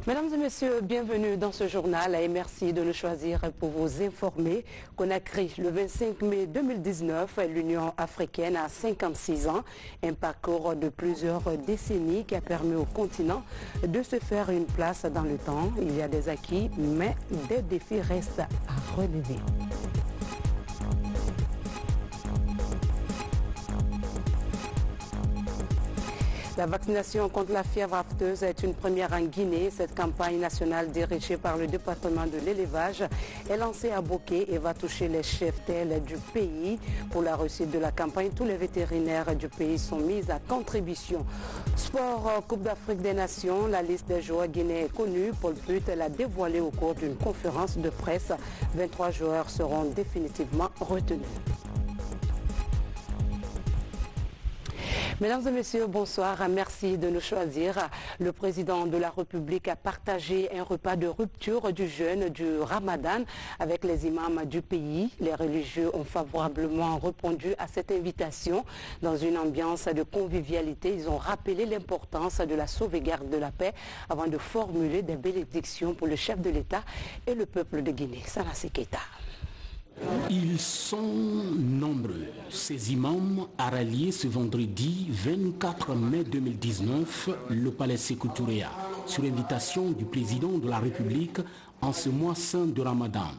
Mesdames et messieurs, bienvenue dans ce journal et merci de nous choisir pour vous informer. Conakry, le 25 mai 2019, l'Union africaine a 56 ans, un parcours de plusieurs décennies qui a permis au continent de se faire une place dans le temps. Il y a des acquis, mais des défis restent à relever. La vaccination contre la fièvre afteuse est une première en Guinée. Cette campagne nationale dirigée par le département de l'élevage est lancée à Boké et va toucher les cheptels du pays. Pour la réussite de la campagne, tous les vétérinaires du pays sont mis à contribution. Sport, Coupe d'Afrique des Nations, la liste des joueurs guinéens est connue. Paul Put l'a dévoilé au cours d'une conférence de presse. 23 joueurs seront définitivement retenus. Mesdames et messieurs, bonsoir. Merci de nous choisir. Le président de la République a partagé un repas de rupture du jeûne du Ramadan avec les imams du pays. Les religieux ont favorablement répondu à cette invitation. Dans une ambiance de convivialité, ils ont rappelé l'importance de la sauvegarde de la paix avant de formuler des bénédictions pour le chef de l'État et le peuple de Guinée. Sanassi Keita. Ils sont nombreux, ces imams, à rallier ce vendredi 24 mai 2019 le palais Sékou Touréa, sur invitation du président de la République en ce mois saint de Ramadan.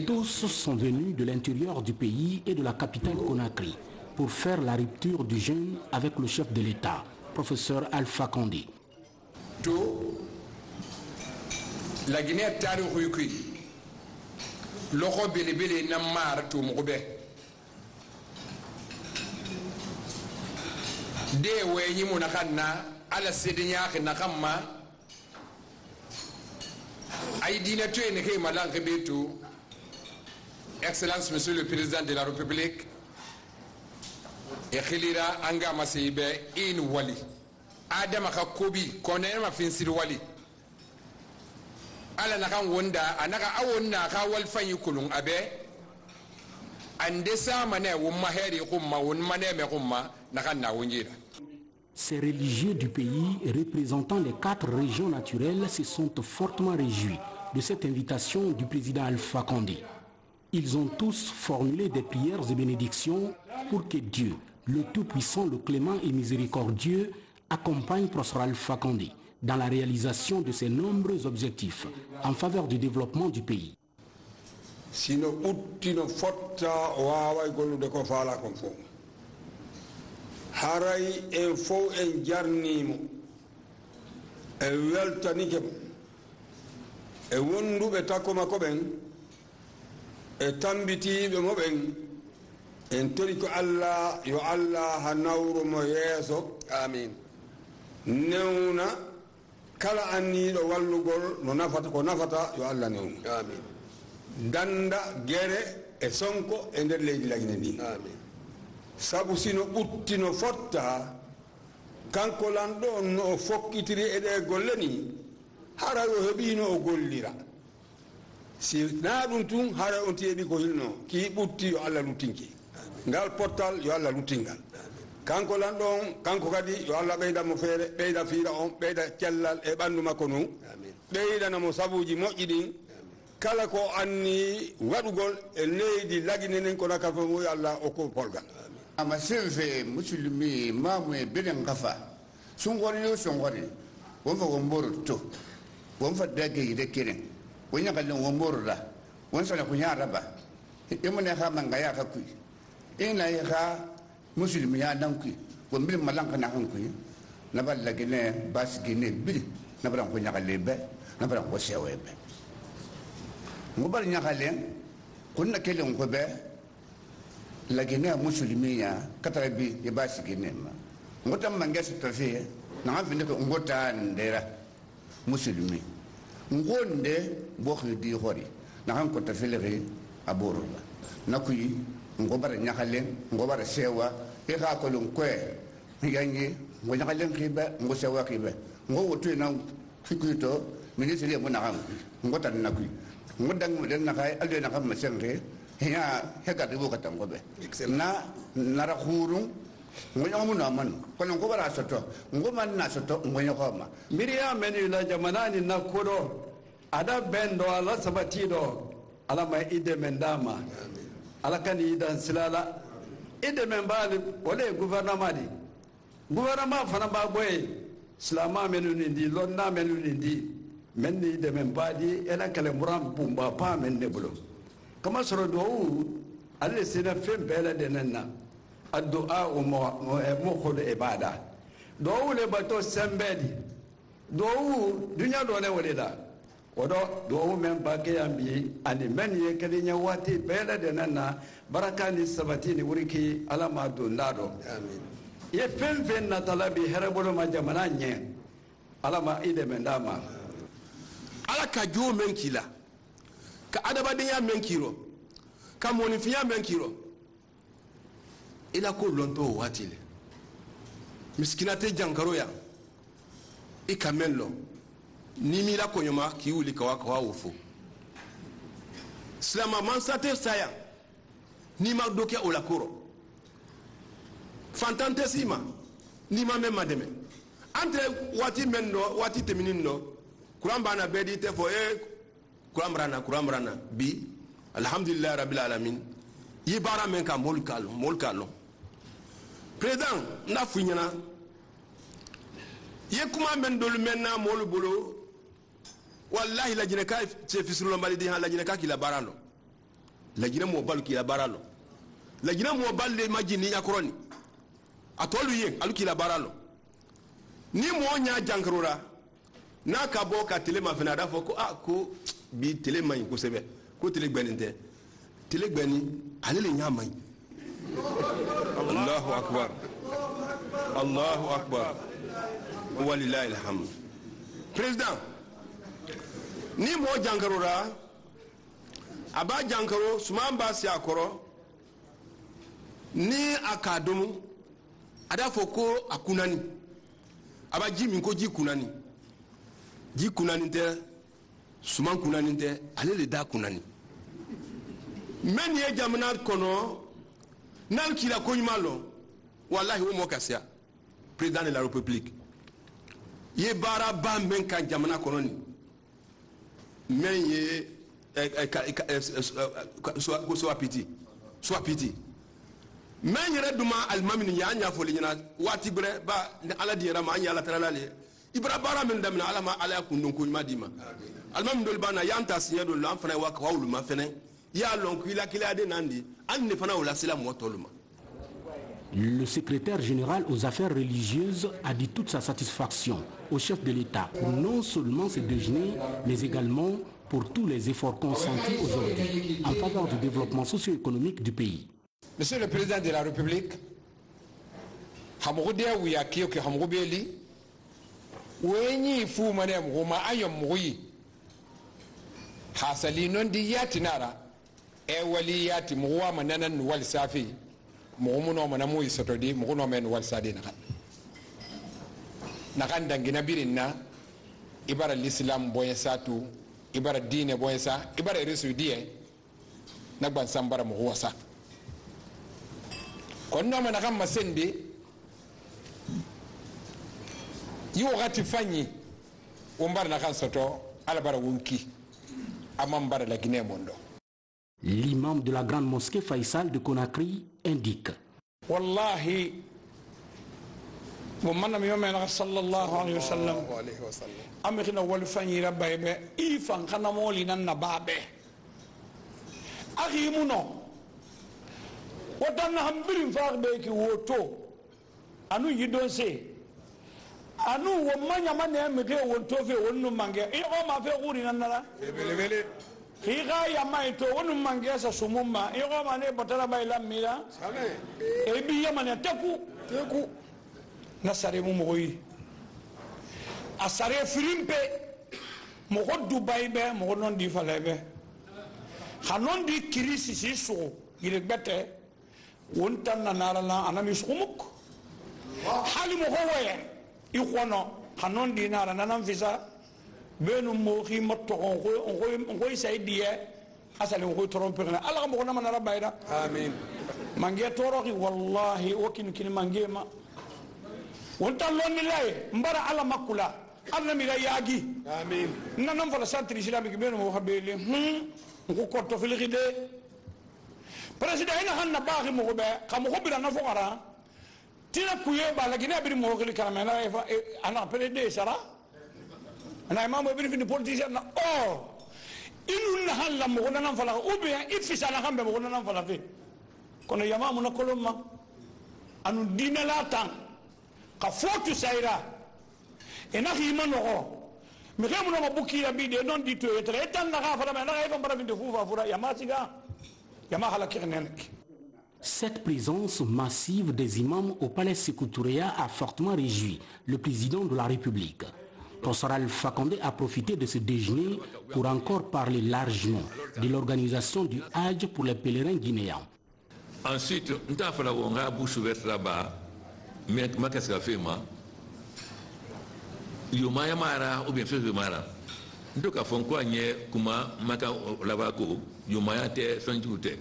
Tous sont venus de l'intérieur du pays et de la capitale Conakry pour faire la rupture du jeûne avec le chef de l'État, professeur Alpha Condé. La Guinée est loxo belebele na mar to mo be de weyi mo nakanna ala sedinya khna khamma ay dina to ene kay malan beto excellence monsieur le président de la république e khilira anga masibe in wali adama ka kobi konema finsir wali ala nakan wonda anaka awonna ka wal fanyi kulun abe ande sama ne wumma heri kumma wumma ne me kumma nakan na wonjira. Ces religieux du pays représentant les 4 régions naturelles se sont fortement réjouis de cette invitation du président Alpha Condé. Ils ont tous formulé des prières et bénédictions pour que Dieu, le Tout-Puissant, le Clément et Miséricordieux, accompagne professeur Alpha Condé dans la réalisation de ses nombreux objectifs en faveur du développement du pays. Sino uttino fotta waaway gollude ko faala kon fof haray en fof en jarnimo e weltanike mo e wonduɓe takko makko ɓen e tambitiɓe mo ɓen en tori ko Allah yo Allah ha nawro mo yeeso amin newna kala anniɗo wallugol no nafata ko nafata yo Allah newnu amin danda gere e sonko e nder leydi Lagine ndi amin sabu sino ɓuttino fotta kanko lanɗo on no o fokkitiri e ɗe golle ni hara yo heɓino o gollira si na ɗum tun hara on tiyeɓi ko hilno ki ɓutti yo Allah luttinki ngal pottal yo Allah luttingal kanko lanɗo on kanko kadi yo Allah ɓeyda mo feere ɓeyda fiira on ɓeyda cellal e ɓanndu makko nun ɓeydanamo sabuji moƴƴi ɗin kala ko anni waɗugol e leydi Lagine nen ko naka fo mo yo Allah okko polgal ama senfe musulmi mamu e beden kafa sungori yo sungori won fa womboro to won fa dage ide keren won ya kallon womboro da won sala ku nyara ba e mo ne ha manga ya ka ku ina ya ha musulmi ya dan ku won bil malanka na han ku na bal Lagine bas Guinée bil na bran ko nyaka lebe na bran ko sewebe mo bar nyaka len kun na kelen ko be Lagine musulmi ya katarabi e bas Guinée ma ngota mangesa tafe na ngafinde ko ngota ndera musulmi ngonde bo khidi hori na han ko tafelere aboro na kuyi ngobar nyakalen ngobar sewa e ha ko lon kwe yangi ngo nyakalen khiba ngo sewa khiba ngo wotu na fikuito ministre mo na ham ngota na kuyi ngodang mo den na kay alde na kam senre ya hega de bo katam gobe na nara khurung ngonya mu na man kono ko bara soto ngoma na soto ngonya ko ma miriya menu la jamana ni na kodo ada bendo ala sabati do ala ma ide mendama ala kan idan silala ide men bali wala gouvernement fana ba boy islama menu ni di lonna menu ni di men ni ide men badi ela kale muram bumba pa men ne bulo kama soro do alle sina fem bela de nanna addu'a mo khod ibada do le bato sembedi do dunya do ne walida odo do men bage ambi ani men ye kalinya wati bela de nanna barakani sabati ni wuriki alama do nado amin ye fem na talabi herabolo ma jamana nye alama ide mendama ala ka jo men kila ka adabadinya men kiro ka monifiya men kiro ila ko lonto watile miskinate jankaro ya ikamenlo nimi la konyoma ki uli ka waka wofo slama mansate saya ni ma doke ola koro fantante sima ni ma même mademe entre wati menno wati teminindo kuramba na bedi te fo kuramrana bi alhamdulillah rabbil alamin yibara men ka mol kalo président na funyana ye kuma men dolu menna mol bolo wallahi la jine ka che fisrulo balidi ha la jine ka kila baralo la jine mo balu kila baralo la jine mo balle majini yakroni atolu ye alu kila baralo ni mo nya jankrura na ka bo ka tele ma fena da fo ko ko bi tele man ko sebe ko tele gbeninte tele gbeni ale le nya man Allahu akbar Allahu akbar walillahi alhamd président ni mo jankarura aba jankaro sumamba si akoro ni akadumu ada foko akunani aba jimi ko ji kunani te suman kunani te ale le da kunani men ye jamana kono nal kila ko nyumalo wallahi wo mo kasia président de la république ye bara ba men kan jamana kono ni men ye so apiti men yere duma almamini ya nya fo linya wati bre ba ala diera ma anya la taralale ibra bara men damna ala ma ala kundun ko madima almam dol bana yanta sinya dol lan fana wa kawulu ma fene ya lon kila de nandi an ne fana wala sila mo toluma. Le secrétaire général aux affaires religieuses a dit toute sa satisfaction au chef de l'État pour non seulement ce déjeuner, mais également pour tous les efforts consentis aujourd'hui en faveur du développement socio-économique du pays. Monsieur le Président de la République, Hamoudé Ouyaki ou Hamoubeli, Ouyni Fou Manem Roma Ayom Moui, Hassali non di Yatinara, Ewali Yati Moua Mananan Wal Safi. Moumuno manamu isotodi moumuno men walsadi nakan dangina birina ibara l'islam boyesatu ibara dine boyesa ibara resudie nagban sambara muwasa konno manakam masendi yi wakati fanyi umbara nakan soto alabara wunki amambara la Guinée mondo. L'imam de la grande mosquée Faisal de Conakry indique. Wallahi, ومن يوم صلى الله عليه وسلم أمكنا والفني ربي إيفان خنا مولينا نبابه أخي منو ودنا هم برين فاق بيك ووتو أنو يدون سي أنو ومن يمن يمكي ووتو في ونو مانجي إيه ما في غورينا نلا Higa ya maito wonu mangesa sumuma iko mane botara baila mira ebi ya mane teku nasare mu moyi asare filimpe mo ko Dubai be mo non di falebe hanon di kirisi siso ile bete wontan na narala anami sumuk hali mo ko waye ikono hanon di nara nanam visa benu mo khi motto on ko saydiye asale ko tromper na ala mo ko na rabbayda amin mange toroki wallahi wakin kin mange ma wonta lonni lay mbara ala makula alla mi ga yagi amin nanam fala centre islamique be no habele ko korto fil gide president ina hanna baagi mo be kam ko bi na fokara tina kuye ba la gine bi mo ko karamena e ana pede sara ana imam bi ni politicien na inu na halla mo ko nan fala o be ifisa la kambe mo ko nan fala fe kono yama mo na kolomma anu dina la tan ka fotu saira ena hima no me ke mo no buki ya bi de non di to etre tan na ga fala me na ga bara bi de fufa fura yama siga yama hala kirnenek. Cette présence massive des imams au palais Sékou Touré a fortement réjoui le président de la République. Professeur Alpha Condé a profité de ce déjeuner pour encore parler largement de l'organisation du Hajj pour les pèlerins guinéens. Ensuite, nous avons fait la bouche ouverte là-bas, mais qu'est-ce qu'on fait, moi? Yomaya Mara ou bien fait Mara. Nous avons fait quoi, Kuma, Maka Lavako, Yomaya Te, Sanjute.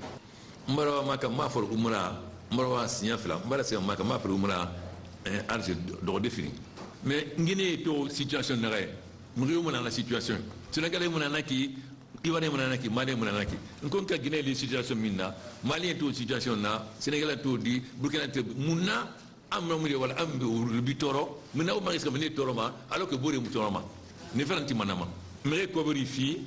Mbara Maka Mafor Umra, Mbara Signafla, Mbara Maka Mafor Umra, Hajj d'ordre mais Guinée est une situation de rêve. Nous sommes dans la situation. Sénégalais sont dans la Ivoirien sont dans la Mali sont dans la Nous sommes Guinée est une situation minna, Mali est une situation na, Sénégalais est une Burkina est Mouna, Amramuri wala Ambe Bitoro, Muna ou Maris comme Toroma, alors que Bouré Moutoroma. Ne fait un petit manama. Mais comme vérifie,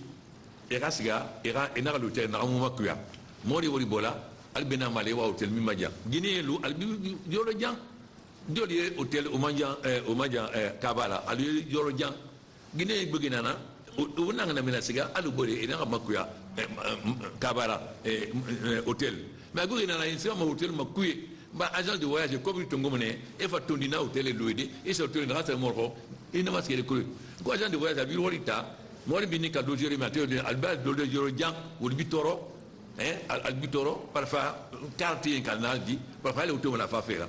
Erasga, Era, Enara l'hôtel, Naramuma Kuya. Mori Woribola, Albena Malewa hôtel Mimadia. Guinée l'eau, Albi Diologian. Dieu hôtel au Madia Kabala, à lui Yorojan, Guinée Buginana, au Nanga Menasiga, à l'Ubori et Namakuya Kabala hôtel. Mais Guinana, il s'est un hôtel Makui, agent de voyage comme Tongomone, et Fatondina hôtel et Louis, et sur une race moro, il n'a pas ce qu'il est cru. Quoi, agent de voyage à Virolita, moi, Binica Dogeri Mathieu, Albert de Yorojan, ou le Bitoro, Albitoro, parfois, quartier un canal dit, parfois, il est autour de la Fafera.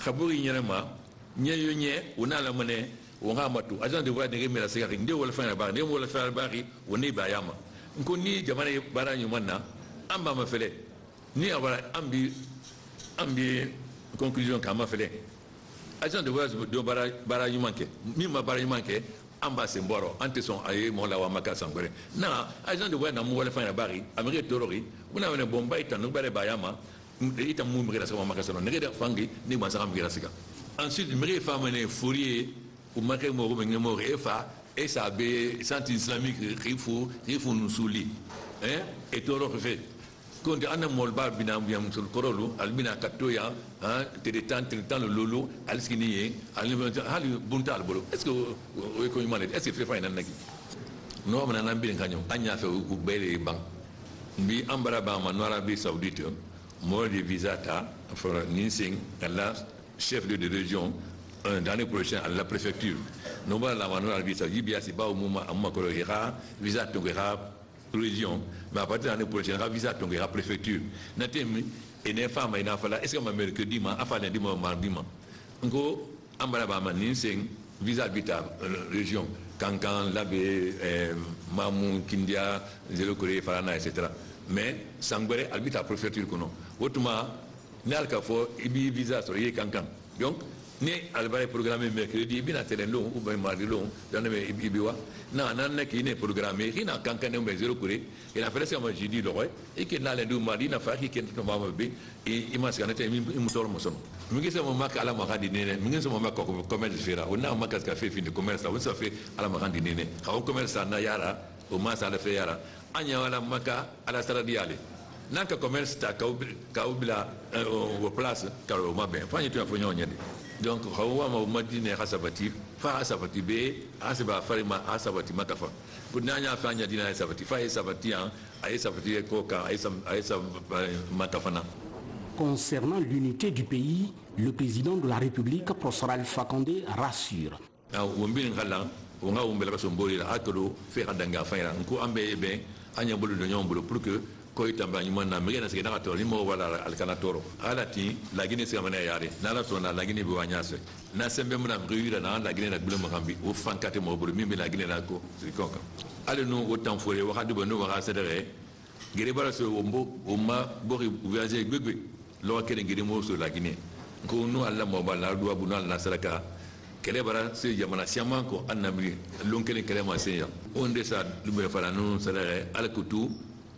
Khabouri nyama nyeyo nye unala mane wonga matu agent de voyage de remela segari nde wala fana ba nde wala fana bari woni bayama nko ni jamana bara nyumanna amba mafele ni abara ambi conclusion kama fele agent de voyage de bara nyumanke mi ma bara nyumanke amba semboro ante son aye mo la wa maka sangore na agent de voyage na mo wala fana bari amiri torori una wona bomba itanu bare bayama ita mu mgira sama makasano ne da fangi ni ma sama mgira siga ensuite mire femme ne fourier ou marqué mo ko ngemo refa et ça be centre islamique rifu nusuli et toro fait quand ana molba bina biam sul korolu albina katoya te de tant le lolo alskini al buntal bolo est-ce que ko imane est-ce que fait fa nanaki no mana nan bin kanyo anya fe ku bele bang bi ambara ba manora bi saoudite moi de visata for Ninsing la chef de région l'année prochaine à la préfecture nous va la manuel visa yibia c'est pas au moment à ma colorera visa tongera région mais à partir de l'année prochaine visa tongera préfecture natemi et les femmes ina fala est-ce que ma mercredi ma afala dimo mardi ma ngo ambala ba Ninsing visa vita région Kankan Labé Mamou Kindia Zélo Corée Farana etc. mais Sangbere habite à préfecture kono autrement n'alka fo ibi visa sur yé Kankan donc ni albare programmé mercredi bina telelo ou bien mardi long dans le ibiwa na nan ki ne programmé ina Kankan ne zéro Corée et la fête moi j'ai dit le et que na lundi mardi na fa ki ken to mama be et imas kanate mi mutor mo son mi ngi sama mak ala ma khadi ne mi ngi sama mak ko commerce fera on a mak ka fait fin de commerce on ça fait ala ma khadi ne ha commerce na yara o ma ça le fait yara anya wala maka ala saradiale nanka commerce ta kaubila au place karo ma ben fanya tu afonyo nyade donc hawa ma madine hasabati fa hasabati be asaba farima hasabati makafa kunanya fanya dina hasabati fa hasabati ay sabati ko ka ay makafana. Concernant l'unité du pays, le président de la République, Professeur Alpha Condé, rassure. On a umbela basombori la akolo faire danga faira nko ambe ben anya bolu de nyombolo pour que ko itamba nyuma na mega na sekena to ni mo wala alkana toro alati la Guinée se amana yare na la sona la Guinée be wanyase na sembe muna mriira na la Guinée na bulu makambi o fankate mo bolu mimbe la Guinée na ko sikonka ale no autant fore wa hadu bano wa sedere gere bara so ombo o ma bori voyager gbegbe lo kelen gidi mo so la Guinée ko no alla mo bala do abu no alla saraka kele bara se jamana siama ko annabri lon kelen kele ma se ya onde sa lumbe fala no sarare al kutu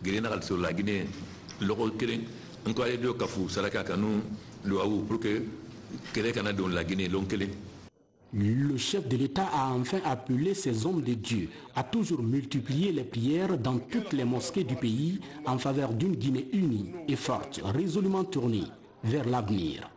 gidi na al so la Guinée lo ko kelen ko ale do kafu saraka kanu lo awu pour que kele kana don la Guinée lon kelen. Le chef de l'État a enfin appelé ses hommes de Dieu à toujours multiplier les prières dans toutes les mosquées du pays en faveur d'une Guinée unie et forte, résolument tournée vers l'avenir.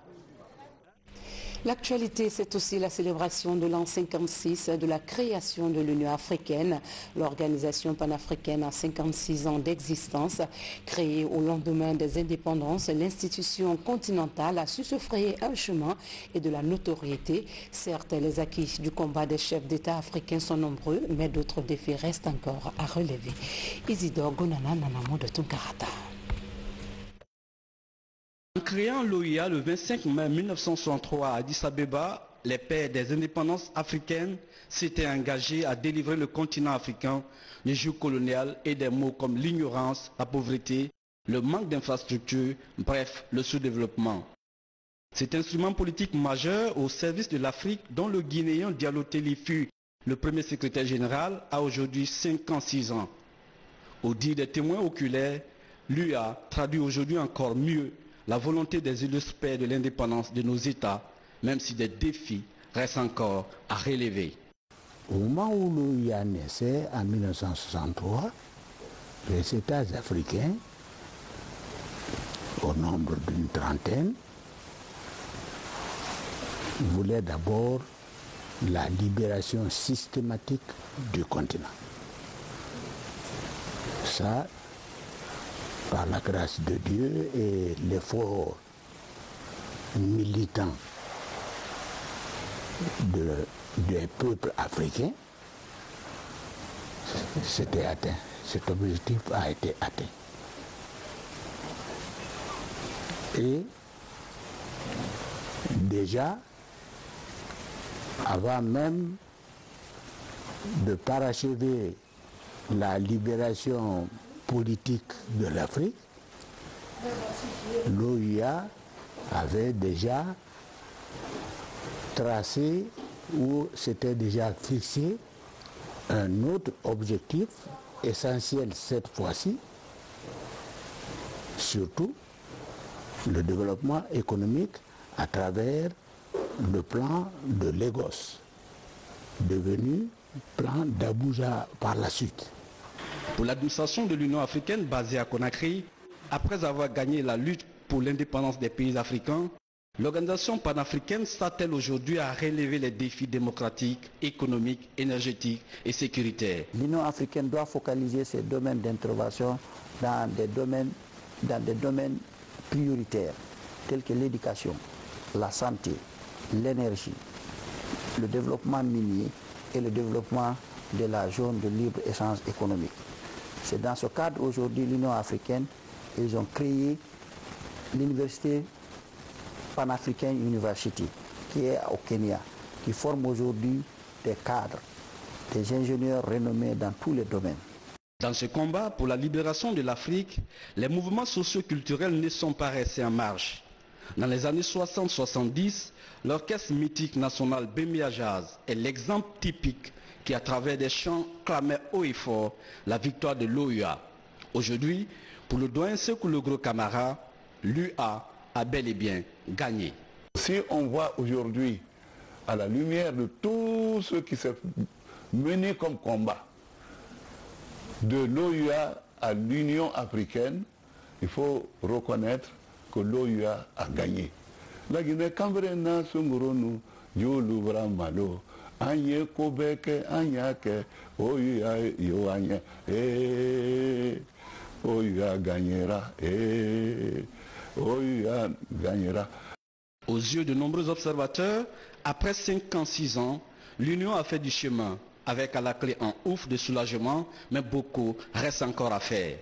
L'actualité, c'est aussi la célébration de l'an 56 de la création de l'Union africaine. L'organisation panafricaine a 56 ans d'existence. Créée au lendemain des indépendances, l'institution continentale a su se frayer un chemin et de la notoriété. Certes, les acquis du combat des chefs d'État africains sont nombreux, mais d'autres défis restent encore à relever. Isidore Gonana Nanamo de Tunkarata. En créant l'OIA le 25 mai 1963 à Addis Abeba, les pères des indépendances africaines s'étaient engagés à délivrer le continent africain du joug colonial et des maux comme l'ignorance, la pauvreté, le manque d'infrastructures, bref, le sous-développement. Cet instrument politique majeur au service de l'Afrique dont le Guinéen Diallo Telli fut le premier secrétaire général a aujourd'hui 56 ans. Au dire des témoins oculaires, l'UA traduit aujourd'hui encore mieux la volonté des illustres pères de l'indépendance de nos États, même si des défis restent encore à relever. Au moment où l'OIA naissait, en 1963, les États africains, au nombre d'une trentaine, voulaient d'abord la libération systématique du continent. Ça, par la grâce de Dieu et l'effort militant des peuples africains, c'était atteint. Cet objectif a été atteint. Et déjà, avant même de parachever la libération politique de l'Afrique, l'OIA avait déjà tracé ou s'était déjà fixé un autre objectif essentiel cette fois-ci, surtout le développement économique à travers le plan de Lagos, devenu plan d'Abuja par la suite. Pour l'administration de l'Union africaine basée à Conakry, après avoir gagné la lutte pour l'indépendance des pays africains, l'organisation panafricaine s'attelle aujourd'hui à relever les défis démocratiques, économiques, énergétiques et sécuritaires. L'Union africaine doit focaliser ses domaines d'intervention dans des domaines prioritaires tels que l'éducation, la santé, l'énergie, le développement minier et le développement de la zone de libre-échange économique. C'est dans ce cadre aujourd'hui l'Union africaine, ils ont créé l'université Pan-African University qui est au Kenya, qui forme aujourd'hui des cadres, des ingénieurs renommés dans tous les domaines. Dans ce combat pour la libération de l'Afrique, les mouvements socio-culturels ne sont pas restés en marge. Dans les années 60-70, l'orchestre mythique national Bemia Jazz est l'exemple typique qui, à travers des chants, clamait haut et fort la victoire de l'OUA. Aujourd'hui, pour le doyen Sékou Le Gros Camara, l'UA a bel et bien gagné. Si on voit aujourd'hui, à la lumière de tout ce qui s'est mené comme combat, de l'OUA à l'Union africaine, il faut reconnaître que l'OUA a gagné. La Guinée Cambrena Sungurunu, Yolu Bramalo, Anye Kobeke, Anyake, OUA Yoanye, OUA gagnera, OUA gagnera. Aux yeux de nombreux observateurs, après 56 ans, l'Union a fait du chemin, avec à la clé un ouf de soulagement, mais beaucoup reste encore à faire.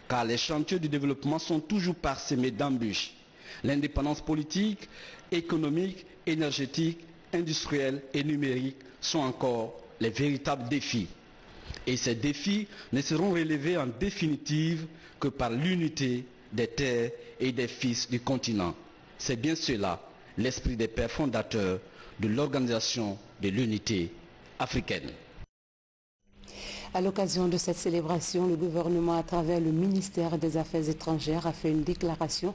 Car les chantiers du développement sont toujours parsemés d'embûches. L'indépendance politique, économique, énergétique, industrielle et numérique sont encore les véritables défis. Et ces défis ne seront relevés en définitive que par l'unité des terres et des fils du continent. C'est bien cela, l'esprit des pères fondateurs de l'Organisation de l'Unité africaine. À l'occasion de cette célébration, le gouvernement, à travers le ministère des Affaires étrangères, a fait une déclaration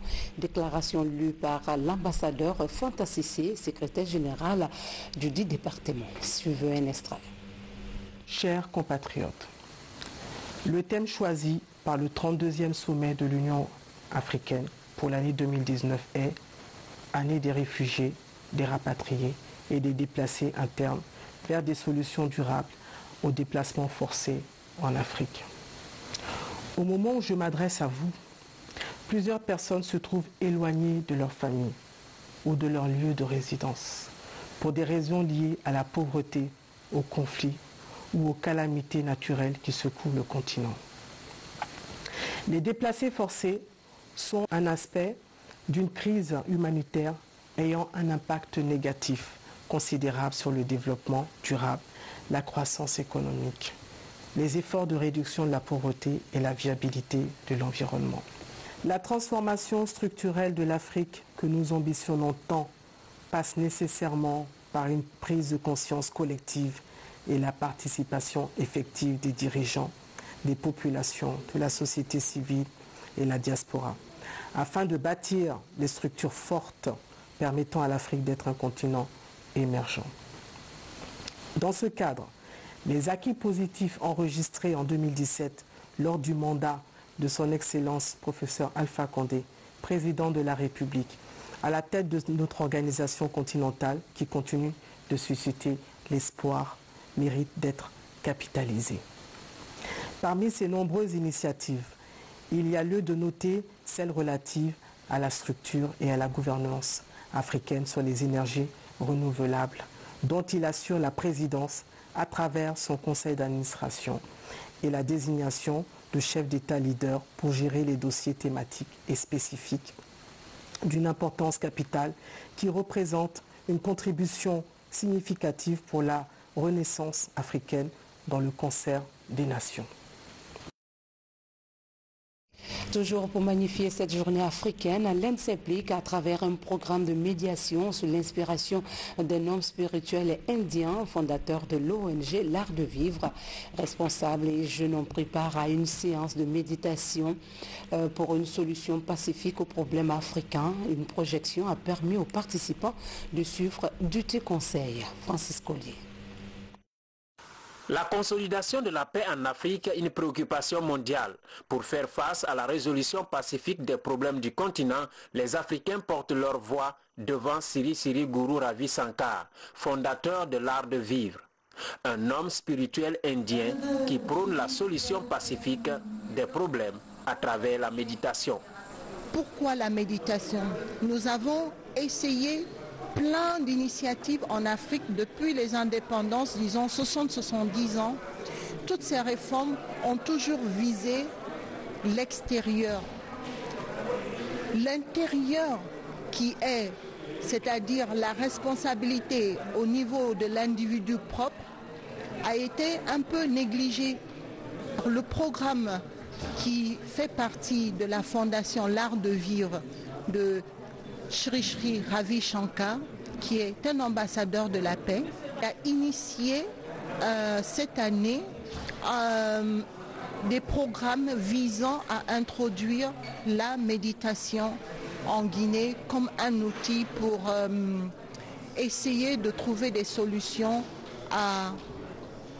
lue par l'ambassadeur Fanta Cissé, secrétaire général du dit département. Suivez un extrait. Chers compatriotes, le thème choisi par le 32e sommet de l'Union africaine pour l'année 2019 est « Année des réfugiés, des rapatriés et des déplacés internes vers des solutions durables aux déplacements forcés en Afrique ». Au moment où je m'adresse à vous, plusieurs personnes se trouvent éloignées de leur famille ou de leur lieu de résidence pour des raisons liées à la pauvreté, au conflit ou aux calamités naturelles qui secouent le continent. Les déplacés forcés sont un aspect d'une crise humanitaire ayant un impact négatif considérable sur le développement durable, la croissance économique, les efforts de réduction de la pauvreté et la viabilité de l'environnement. La transformation structurelle de l'Afrique que nous ambitionnons tant passe nécessairement par une prise de conscience collective et la participation effective des dirigeants, des populations, de la société civile et la diaspora, afin de bâtir des structures fortes permettant à l'Afrique d'être un continent émergent. Dans ce cadre, les acquis positifs enregistrés en 2017 lors du mandat de son Excellence professeur Alpha Condé, président de la République, à la tête de notre organisation continentale qui continue de susciter l'espoir, méritent d'être capitalisés. Parmi ces nombreuses initiatives, il y a lieu de noter celles relatives à la structure et à la gouvernance africaine sur les énergies renouvelables, dont il assure la présidence à travers son conseil d'administration et la désignation de chefs d'État leaders pour gérer les dossiers thématiques et spécifiques d'une importance capitale qui représente une contribution significative pour la renaissance africaine dans le concert des nations. Toujours pour magnifier cette journée africaine, l'Inde s'implique à travers un programme de médiation sous l'inspiration d'un homme spirituel indien, fondateur de l'ONG L'Art de Vivre. Responsables et jeunes ont pris part à une séance de méditation pour une solution pacifique aux problèmes africains. Une projection a permis aux participants de suivre du conseil. Francis Collier. La consolidation de la paix en Afrique est une préoccupation mondiale. Pour faire face à la résolution pacifique des problèmes du continent, les Africains portent leur voix devant Sri Sri Guru Ravi Shankar, fondateur de l'Art de Vivre. Un homme spirituel indien qui prône la solution pacifique des problèmes à travers la méditation. Pourquoi la méditation? Nous avons essayé plein d'initiatives en Afrique depuis les indépendances, disons 60-70 ans. Toutes ces réformes ont toujours visé l'extérieur. L'intérieur qui est, c'est-à-dire la responsabilité au niveau de l'individu propre, a été un peu négligé. Le programme qui fait partie de la fondation L'Art de Vivre de Sri Sri Ravi Shankar, qui est un ambassadeur de la paix, a initié cette année des programmes visant à introduire la méditation en Guinée comme un outil pour essayer de trouver des solutions à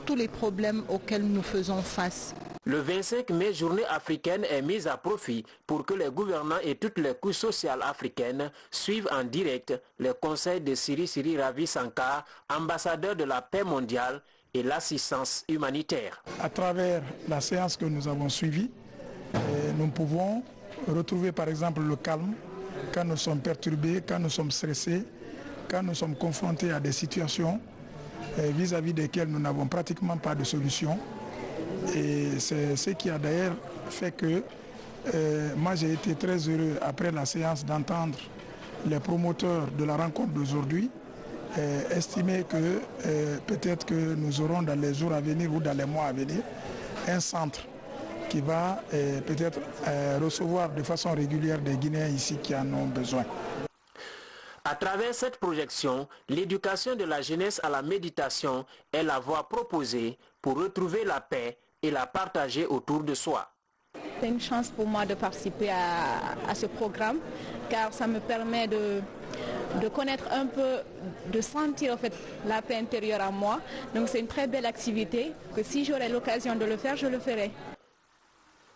tous les problèmes auxquels nous faisons face. Le 25 mai, journée africaine est mise à profit pour que les gouvernants et toutes les couches sociales africaines suivent en direct les conseils de Sri Sri Ravi Shankar, ambassadeur de la paix mondiale et l'assistance humanitaire. À travers la séance que nous avons suivie, nous pouvons retrouver par exemple le calme quand nous sommes perturbés, quand nous sommes stressés, quand nous sommes confrontés à des situations vis-à-vis desquelles nous n'avons pratiquement pas de solution. Et c'est ce qui a d'ailleurs fait que moi j'ai été très heureux après la séance d'entendre les promoteurs de la rencontre d'aujourd'hui estimer que peut-être que nous aurons dans les jours à venir ou dans les mois à venir un centre qui va peut-être recevoir de façon régulière des Guinéens ici qui en ont besoin. À travers cette projection, l'éducation de la jeunesse à la méditation est la voie proposée pour retrouver la paix et la partager autour de soi. C'est une chance pour moi de participer à ce programme car ça me permet de connaître un peu, de sentir en fait la paix intérieure en moi. Donc c'est une très belle activité que si j'aurais l'occasion de le faire, je le ferai.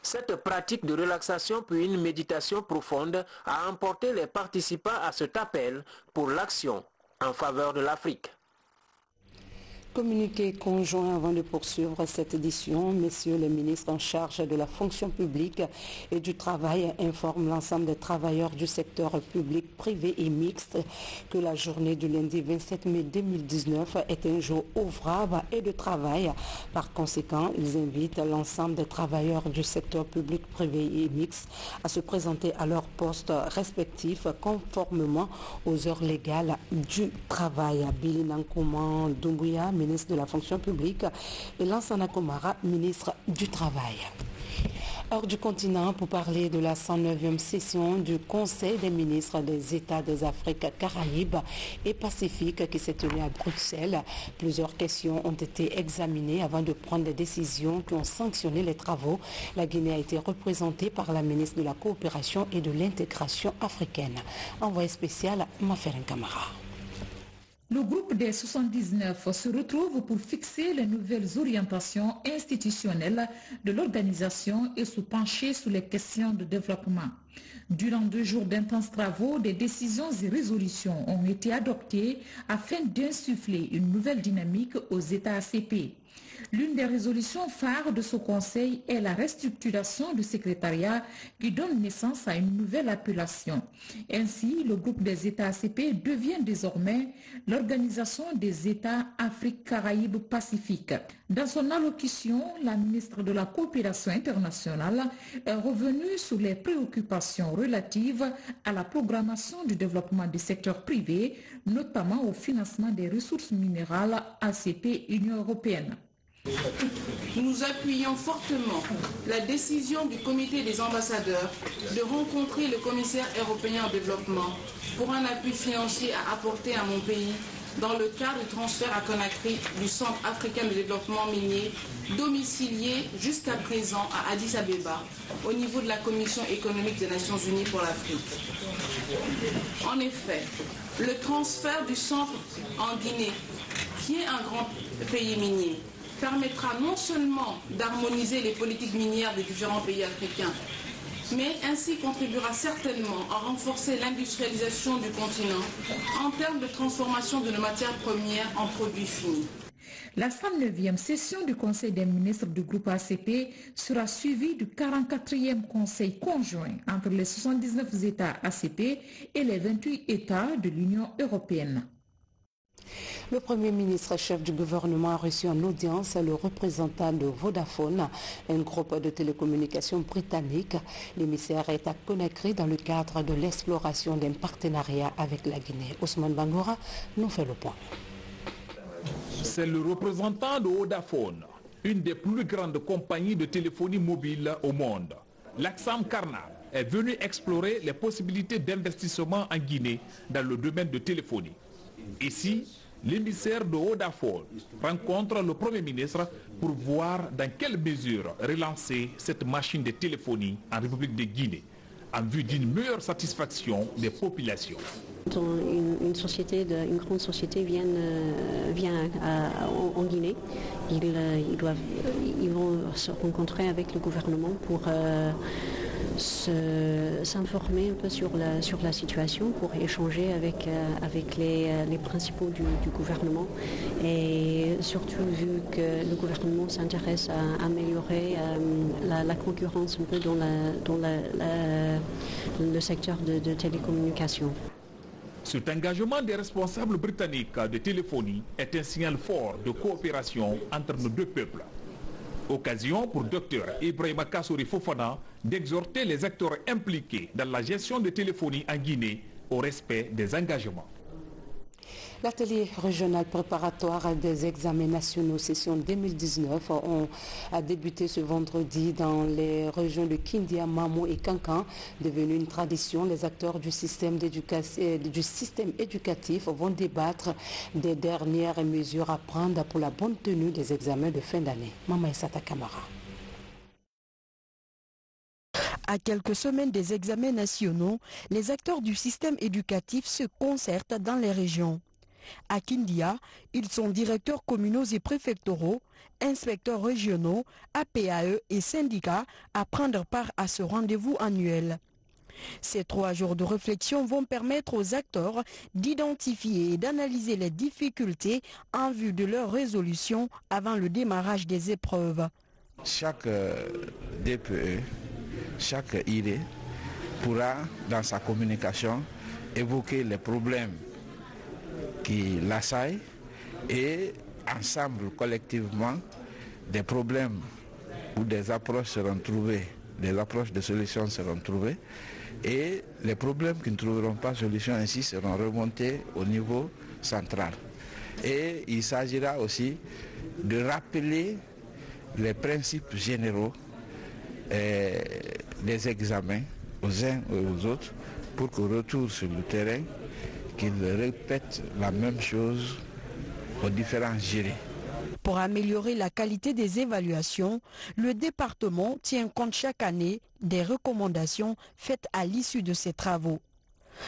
Cette pratique de relaxation puis une méditation profonde a emporté les participants à cet appel pour l'action en faveur de l'Afrique. Communiqué conjoint avant de poursuivre cette édition, messieurs les ministres en charge de la fonction publique et du travail informent l'ensemble des travailleurs du secteur public, privé et mixte que la journée du lundi 27 mai 2019 est un jour ouvrable et de travail. Par conséquent, ils invitent l'ensemble des travailleurs du secteur public, privé et mixte à se présenter à leur poste respectif conformément aux heures légales du travail. Billy Nankouman Doumbouya, ministre de la fonction publique, et Lansana Komara, ministre du Travail. Hors du continent, pour parler de la 109e session du Conseil des ministres des États des Afriques, Caraïbes et Pacifique qui s'est tenue à Bruxelles, plusieurs questions ont été examinées avant de prendre des décisions qui ont sanctionné les travaux. La Guinée a été représentée par la ministre de la Coopération et de l'Intégration africaine. Envoyé spécial, Maferen Kamara. Le groupe des 79 se retrouve pour fixer les nouvelles orientations institutionnelles de l'organisation et se pencher sur les questions de développement. Durant 2 jours d'intenses travaux, des décisions et résolutions ont été adoptées afin d'insuffler une nouvelle dynamique aux États ACP. L'une des résolutions phares de ce conseil est la restructuration du secrétariat qui donne naissance à une nouvelle appellation. Ainsi, le groupe des États ACP devient désormais l'Organisation des États Afrique, Caraïbes, Pacifique. Dans son allocution, la ministre de la Coopération internationale est revenue sur les préoccupations relatives à la programmation du développement du secteur privé, notamment au financement des ressources minérales ACP Union européenne. Nous appuyons fortement la décision du comité des ambassadeurs de rencontrer le commissaire européen au développement pour un appui financier à apporter à mon pays dans le cadre du transfert à Conakry du Centre africain de développement minier domicilié jusqu'à présent à Addis Abeba au niveau de la Commission économique des Nations Unies pour l'Afrique. En effet, le transfert du centre en Guinée, qui est un grand pays minier, permettra non seulement d'harmoniser les politiques minières des différents pays africains, mais ainsi contribuera certainement à renforcer l'industrialisation du continent en termes de transformation de nos matières premières en produits finis. La 109e session du Conseil des ministres du groupe ACP sera suivie du 44e Conseil conjoint entre les 79 États ACP et les 28 États de l'Union européenne. Le Premier ministre chef du gouvernement a reçu en audience le représentant de Vodafone, un groupe de télécommunications britannique. L'émissaire est à Conakry dans le cadre de l'exploration d'un partenariat avec la Guinée. Ousmane Bangoura nous fait le point. C'est le représentant de Vodafone, une des plus grandes compagnies de téléphonie mobile au monde. Laksam Karna est venu explorer les possibilités d'investissement en Guinée dans le domaine de téléphonie. Ici, l'émissaire de Vodafone rencontre le Premier ministre pour voir dans quelle mesure relancer cette machine de téléphonie en République de Guinée en vue d'une meilleure satisfaction des populations. Une grande société vient en Guinée. Ils vont se rencontrer avec le gouvernement pour s'informer un peu sur la situation, pour échanger avec les principaux du gouvernement, et surtout vu que le gouvernement s'intéresse à améliorer la concurrence un peu dans le secteur de télécommunications. Cet engagement des responsables britanniques de téléphonie est un signal fort de coopération entre nos deux peuples. Occasion pour Dr Ibrahima Kassouri Fofana d'exhorter les acteurs impliqués dans la gestion de téléphonie en Guinée au respect des engagements. L'atelier régional préparatoire des examens nationaux session 2019 a débuté ce vendredi dans les régions de Kindia, Mamou et Kankan. Devenu une tradition, les acteurs du système éducatif vont débattre des dernières mesures à prendre pour la bonne tenue des examens de fin d'année. Mama Issata Kamara. À quelques semaines des examens nationaux, les acteurs du système éducatif se concertent dans les régions. À Kindia, ils sont directeurs communaux et préfectoraux, inspecteurs régionaux, APAE et syndicats à prendre part à ce rendez-vous annuel. Ces 3 jours de réflexion vont permettre aux acteurs d'identifier et d'analyser les difficultés en vue de leur résolution avant le démarrage des épreuves. Chaque DPE, chaque IRE pourra dans sa communication évoquer les problèmes qui l'assaillent et ensemble, collectivement, des problèmes où des approches seront trouvées, des approches de solutions seront trouvées et les problèmes qui ne trouveront pas solution ainsi seront remontés au niveau central. Et il s'agira aussi de rappeler les principes généraux des examens aux uns et aux autres pour qu'au retour sur le terrain, qu'ils répètent la même chose aux différents jurés. Pour améliorer la qualité des évaluations, le département tient compte chaque année des recommandations faites à l'issue de ces travaux.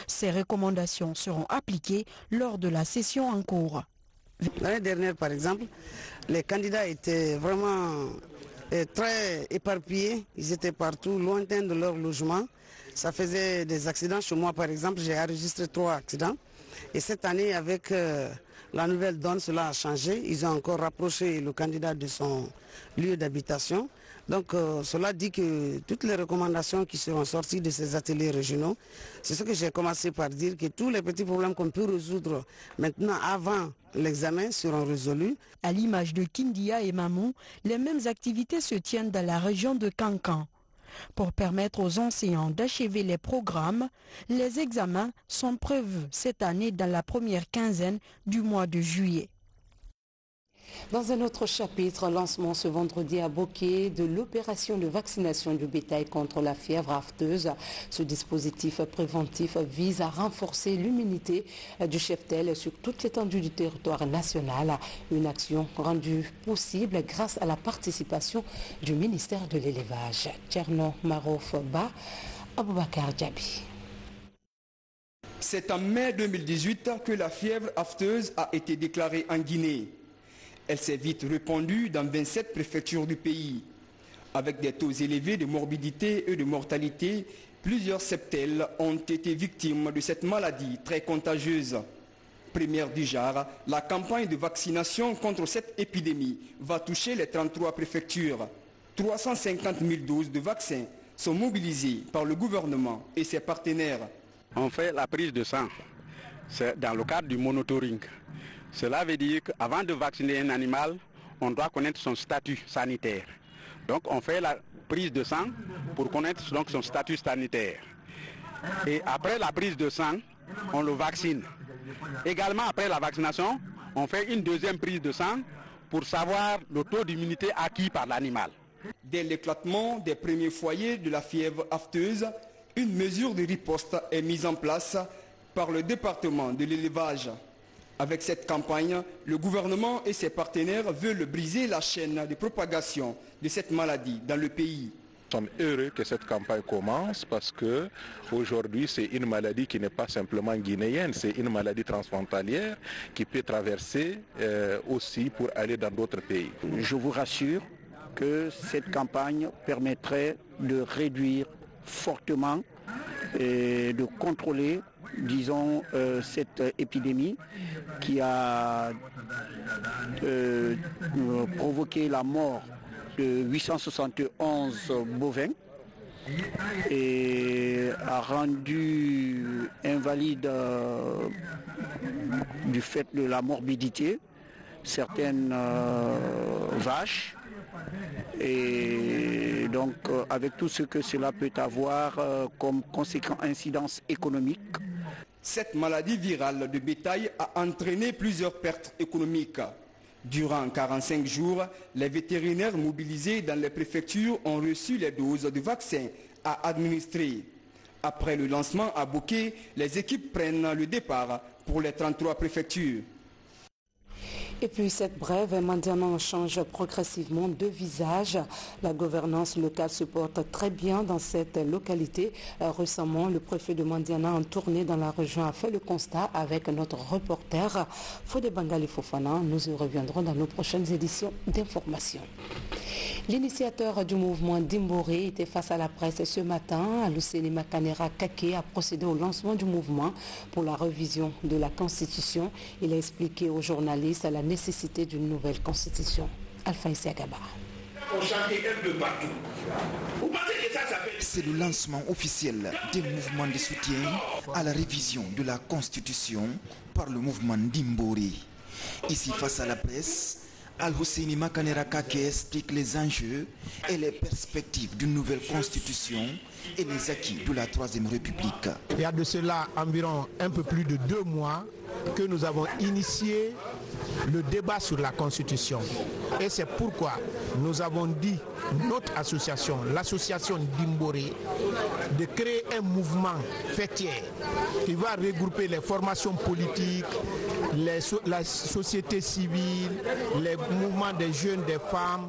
Ces recommandations seront appliquées lors de la session en cours. L'année dernière, par exemple, les candidats étaient vraiment très éparpillés. Ils étaient partout, lointains de leur logement. Ça faisait des accidents. Chez moi, par exemple, j'ai enregistré 3 accidents. Et cette année, avec la nouvelle donne, cela a changé. Ils ont encore rapproché le candidat de son lieu d'habitation. Donc cela dit que toutes les recommandations qui seront sorties de ces ateliers régionaux, c'est ce que j'ai commencé par dire, que tous les petits problèmes qu'on peut résoudre maintenant avant l'examen seront résolus. À l'image de Kindia et Mamou, les mêmes activités se tiennent dans la région de Kankan. Pour permettre aux enseignants d'achever les programmes, les examens sont prévus cette année dans la première quinzaine du mois de juillet. Dans un autre chapitre, lancement ce vendredi à Boké de l'opération de vaccination du bétail contre la fièvre afteuse. Ce dispositif préventif vise à renforcer l'immunité du cheptel sur toute l'étendue du territoire national. Une action rendue possible grâce à la participation du ministère de l'élevage. Tcherno Marof Ba, Aboubakar Djabi. C'est en mai 2018 que la fièvre afteuse a été déclarée en Guinée. Elle s'est vite répandue dans 27 préfectures du pays. Avec des taux élevés de morbidité et de mortalité, plusieurs septels ont été victimes de cette maladie très contagieuse. Première du genre, la campagne de vaccination contre cette épidémie va toucher les 33 préfectures. 350 000 doses de vaccins sont mobilisées par le gouvernement et ses partenaires. On fait la prise de sang, c'est dans le cadre du monitoring. Cela veut dire qu'avant de vacciner un animal, on doit connaître son statut sanitaire. Donc on fait la prise de sang pour connaître donc son statut sanitaire. Et après la prise de sang, on le vaccine. Également après la vaccination, on fait une deuxième prise de sang pour savoir le taux d'immunité acquis par l'animal. Dès l'éclatement des premiers foyers de la fièvre afteuse, une mesure de riposte est mise en place par le département de l'élevage. Avec cette campagne, le gouvernement et ses partenaires veulent briser la chaîne de propagation de cette maladie dans le pays. Nous sommes heureux que cette campagne commence parce que aujourd'hui c'est une maladie qui n'est pas simplement guinéenne, c'est une maladie transfrontalière qui peut traverser aussi pour aller dans d'autres pays. Je vous rassure que cette campagne permettrait de réduire fortement et de contrôler, disons, cette épidémie qui a provoqué la mort de 871 bovins et a rendu invalide du fait de la morbidité certaines vaches. Et donc avec tout ce que cela peut avoir comme conséquent incidence économique. Cette maladie virale de bétail a entraîné plusieurs pertes économiques. Durant 45 jours, les vétérinaires mobilisés dans les préfectures ont reçu les doses de vaccins à administrer. Après le lancement à Boké, les équipes prennent le départ pour les 33 préfectures. Et puis cette brève, maintenant change progressivement de visage. La gouvernance locale se porte très bien dans cette localité. Récemment, le préfet de Mandiana en tournée dans la région a fait le constat avec notre reporter Fodé Bangali Fofana. Nous y reviendrons dans nos prochaines éditions d'information. L'initiateur du mouvement Dimboré était face à la presse ce matin. Aluseni Makanera Kake a procédé au lancement du mouvement pour la révision de la Constitution. Il a expliqué aux journalistes la nécessité d'une nouvelle Constitution. Alpha Isiagaba. C'est le lancement officiel des mouvements de soutien à la révision de la Constitution par le mouvement Dimboré. Ici, face à la presse, Al-Husseini Makanera Kake explique les enjeux et les perspectives d'une nouvelle constitution et les acquis de la Troisième République. Il y a de cela environ un peu plus de 2 mois que nous avons initié le débat sur la constitution. Et c'est pourquoi nous avons dit, notre association, l'association Dimboré, de créer un mouvement fêtière qui va regrouper les formations politiques, la société civile, les mouvements des jeunes, des femmes,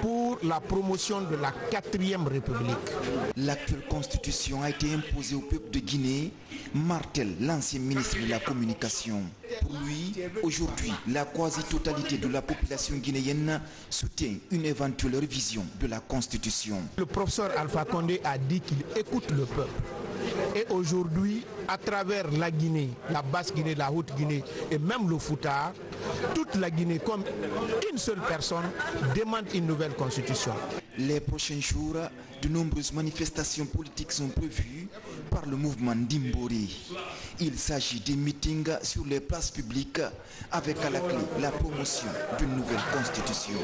pour la promotion de la 4e République. L'actuelle constitution a été imposée au peuple de Guinée, martèle l'ancien ministre de la Communication. Pour lui, aujourd'hui, la quasi-totalité de la population guinéenne soutient une éventuelle révision de la Constitution. Le professeur Alpha Condé a dit qu'il écoute le peuple. Et aujourd'hui, à travers la Guinée, la Basse-Guinée, la Haute-Guinée et même le Fouta, toute la Guinée, comme une seule personne, demande une nouvelle constitution. Les prochains jours, de nombreuses manifestations politiques sont prévues par le mouvement Dimboré. Il s'agit des meetings sur les places publiques avec à la clé la promotion d'une nouvelle constitution.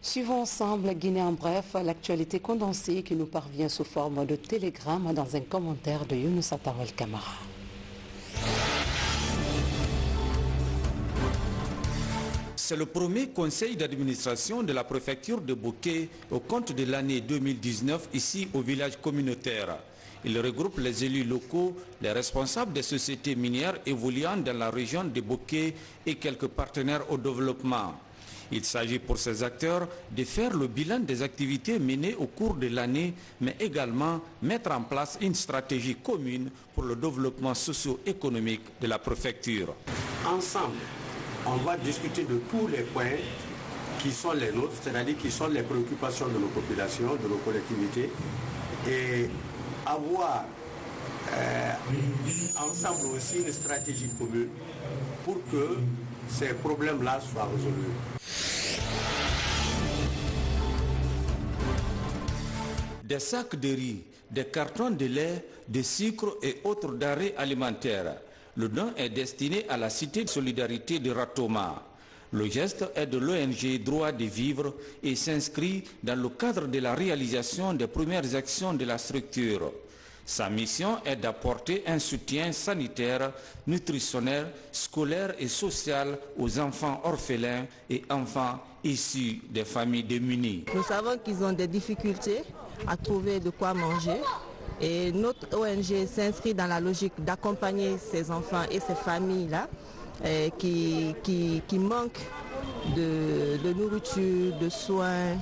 Suivons ensemble Guinée en bref, l'actualité condensée qui nous parvient sous forme de télégramme dans un commentaire de Younous Atawel Kamara. C'est le premier conseil d'administration de la préfecture de Boké au compte de l'année 2019 ici au village communautaire. Il regroupe les élus locaux, les responsables des sociétés minières évoluant dans la région de Boké et quelques partenaires au développement. Il s'agit pour ces acteurs de faire le bilan des activités menées au cours de l'année, mais également mettre en place une stratégie commune pour le développement socio-économique de la préfecture. Ensemble, on va discuter de tous les points qui sont les nôtres, c'est-à-dire qui sont les préoccupations de nos populations, de nos collectivités, et avoir ensemble aussi une stratégie commune pour que ces problèmes-là soient résolus. Des sacs de riz, des cartons de lait, de sucre et autres denrées alimentaires. Le don est destiné à la Cité de solidarité de Ratoma. Le geste est de l'ONG Droit de vivre et s'inscrit dans le cadre de la réalisation des premières actions de la structure. Sa mission est d'apporter un soutien sanitaire, nutritionnel, scolaire et social aux enfants orphelins et enfants issus des familles démunies. Nous savons qu'ils ont des difficultés à trouver de quoi manger et notre ONG s'inscrit dans la logique d'accompagner ces enfants et ces familles-là qui manquent de nourriture, de soins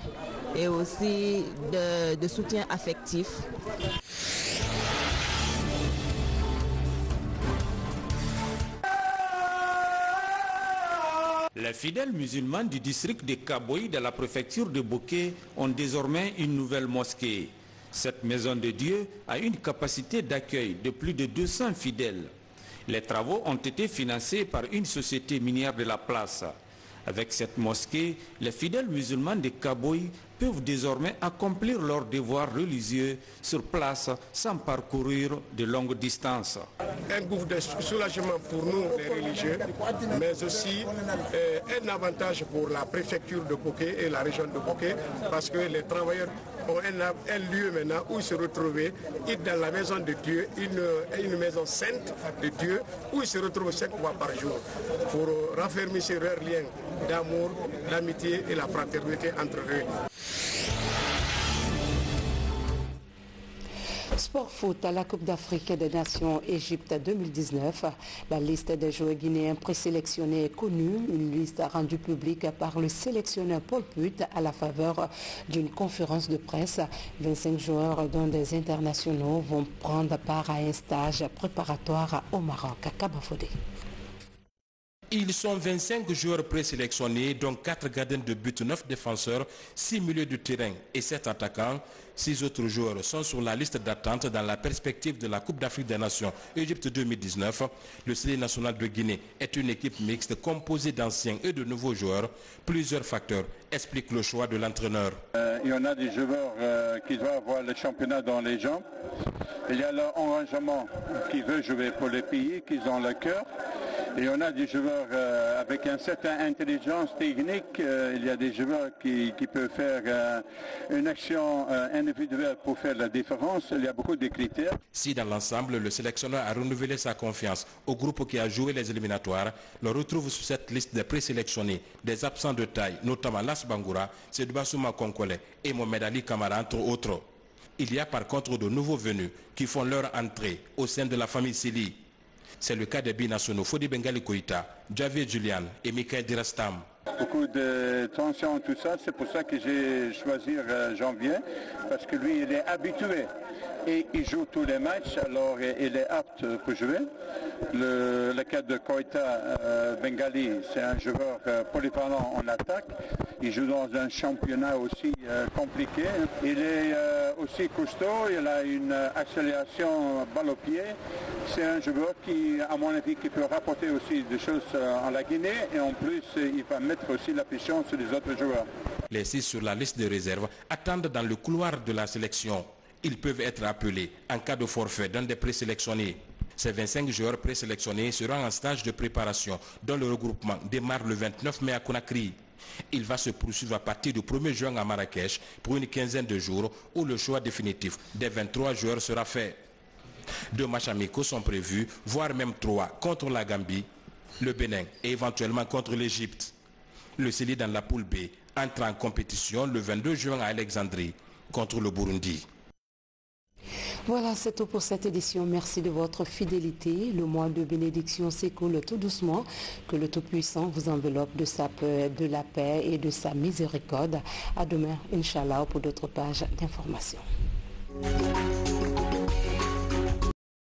et aussi de soutien affectif. Les fidèles musulmans du district de Kaboy de la préfecture de Boké ont désormais une nouvelle mosquée. Cette maison de Dieu a une capacité d'accueil de plus de 200 fidèles. Les travaux ont été financés par une société minière de la place. Avec cette mosquée, les fidèles musulmans de Kaboy peuvent désormais accomplir leurs devoirs religieux sur place sans parcourir de longues distances. Un gouffre de soulagement pour nous, les religieux, mais aussi un avantage pour la préfecture de Boké et la région de Boké, parce que les travailleurs ont un lieu maintenant où se retrouver, dans la maison de Dieu, une maison sainte de Dieu, où ils se retrouvent 5 fois par jour pour raffermir leurs liens d'amour, d'amitié et la fraternité entre eux. Sport foot à la Coupe d'Afrique des Nations Égypte 2019. La liste des joueurs guinéens présélectionnés est connue. Une liste rendue publique par le sélectionneur Paul Put à la faveur d'une conférence de presse. 25 joueurs dont des internationaux vont prendre part à un stage préparatoire au Maroc. À Kabafodé. Ils sont 25 joueurs présélectionnés, dont 4 gardiens de but, 9 défenseurs, 6 milieux de terrain et 7 attaquants. 6 autres joueurs sont sur la liste d'attente dans la perspective de la Coupe d'Afrique des Nations Égypte 2019. Le sélectionneur national de Guinée est une équipe mixte composée d'anciens et de nouveaux joueurs. Plusieurs facteurs expliquent le choix de l'entraîneur. Il y en a des joueurs qui doivent avoir le championnat dans les jambes. Il y a l'engagement qui veut jouer pour les pays, qui ont le cœur. Et on a des joueurs avec une certaine intelligence technique. Il y a des joueurs qui peuvent faire une action individuelle pour faire la différence. Il y a beaucoup de critères. Si dans l'ensemble, le sélectionneur a renouvelé sa confiance au groupe qui a joué les éliminatoires, l'on retrouve sur cette liste des présélectionnés des absents de taille, notamment Las Bangoura, Sedoubasouma Konkole et Mohamed Ali Kamara, entre autres. Il y a par contre de nouveaux venus qui font leur entrée au sein de la famille Sili. C'est le cas des binationaux Fodi Bengali Koïta, Javier Julian et Mikael Dirastam. Beaucoup de tension, tout ça, c'est pour ça que j'ai choisi Janvier, parce que lui, il est habitué et il joue tous les matchs, alors il est apte pour jouer. Le cas de Koïta Bengali, c'est un joueur polyvalent en attaque. Il joue dans un championnat aussi compliqué. Il est aussi costaud, il a une accélération balle au pied. C'est un joueur qui, à mon avis, qui peut rapporter aussi des choses en la Guinée et en plus, il va mettre aussi la pression sur les autres joueurs. Les 6 sur la liste de réserve attendent dans le couloir de la sélection. Ils peuvent être appelés en cas de forfait d'un des présélectionnés. Ces 25 joueurs présélectionnés seront en stage de préparation dont le regroupement démarre le 29 mai à Conakry. Il va se poursuivre à partir du 1er juin à Marrakech pour une quinzaine de jours où le choix définitif des 23 joueurs sera fait. 2 matchs amicaux sont prévus, voire même 3 contre la Gambie, le Bénin et éventuellement contre l'Égypte. Le Sili dans la poule B entre en compétition le 22 juin à Alexandrie contre le Burundi. Voilà, c'est tout pour cette édition. Merci de votre fidélité. Le mois de bénédiction s'écoule tout doucement. Que le Tout-Puissant vous enveloppe de sa paix, de la paix et de sa miséricorde. À demain, Inch'Allah, pour d'autres pages d'information.